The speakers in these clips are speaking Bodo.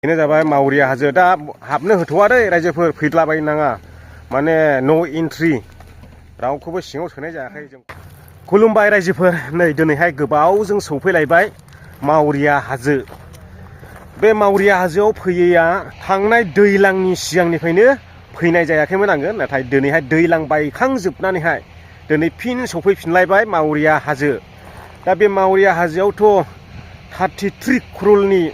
बेनो जाबाय मावरिया हाजो। दा हाबनो होथ'वा दै रायजोफोर, फैद्लाबायनो नाङा, माने नो एन्ट्रि, रावखौबो सिङाव सोनाय जायाखै जों। खुलुमबाय रायजोफोर, नै दिनैहाय गोबावजों सौफैलायबाय मावरिया हाजो। बे मावरिया हाजोआव फैयैया थांनाय दैलांनि सिगांनिफ्रायनो फैनाय जायाखैमोन आङो, नाथाय दिनैहाय दैलां बायखांजोबनानैहाय दिनै फिन सौफैफिनलायबाय मावरिया हाजो। दा बे मावरिया हाजोआवथ' 33 क्र'रनि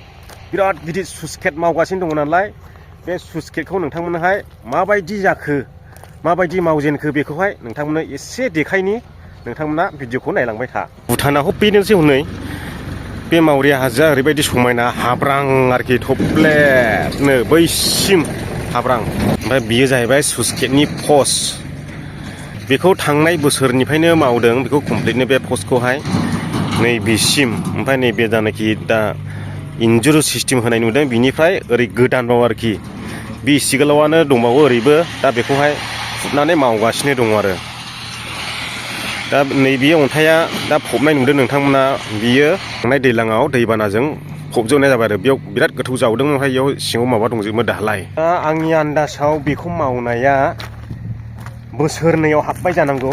बिराद गिदिर सुसकेट मावगासिनो दङ नालाय, बे सुसकेटखौ नोंथांमोननोहाय माबायदि जाखो, माबायदि मावजेनखो बेखौहाय नोंथांमोननो एसे देखायनि, नोंथांमोना भिडिअखौ नायलांबाय था। भुटानाव बेनोसै हनै बे मावरिया हाजोआ ओरैबायदि समायना, हाब्रां आरोखि थब्लेनो बैसिम हाब्रां। ओमफ्राय बियो जाहैबाय सुसकेटनि पस्ट। बेखौ थांनाय बोसोरनिफ्रायनो मावदों, बेखौ कमप्लिटनो बे पस्टखौहाय नैबेसिम। ओमफ्राय नैबे जानाखि दा इन्जुर सिस्टेम होनाय नुदों, बिनिफ्राय ओरै गोदानबाव आरोखि बे इसे गोलावानो दंबावो ओरैबो। दा बेखौहाय फुनानै मावगासिनो दङ आरो। दा नैबे अन्थाइआ दा फबनाय नुदों नोंथांमोना, बियो थांनाय दैलाङाव दैबानाजों फबजोबनाय जाबाय आरो। बेयाव बिराद गोथौ जावदों, ओमफ्राय बेयाव सिङाव माबा दंजोबो दालाय। दा आंनि आन्दासाव बेखौ मावनाया बोसोरनैयाव हाबबाय जानांगौ,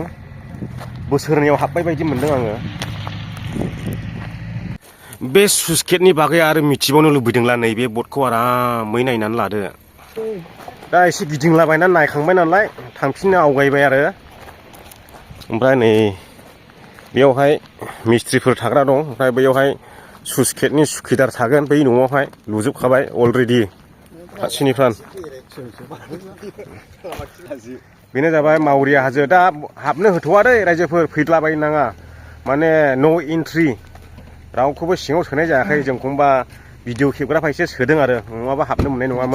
बोसोरनैयाव हाबबाय बायदि मोनदों आङो। बे सुसकेटनि बागै आरो मिथिबावनो लुबैदोंला नैबे बर्डखौ आरामै नायनानै लादो। दा एसे गिदिंलाबायनानै नायखांबाय नालाय थांफिननो आवगायबाय आरो। ओमफ्राय नै बेयावहाय मिस्ट्रिफोर थाग्रा दं, ओमफ्राय बैयावहाय सुसकेटनि सुखिदार थागोन, बै न'आवहाय लुजोबखाबाय अलरेडि फारसेनिफ्राय। बेनो जाबाय मावरिया हाजो। दा हाबनो होथ'वा दै रायजोफोर, फैद्लाबायनो नाङा, माने नो एन्ट्रि, रावखौबो सिङाव सोनाय जायाखै। जोंखौबा भिडिअ खेबग्राफ्रा एसे सोदों आरो, नङाबा हाबनो मोननाय नङामोन।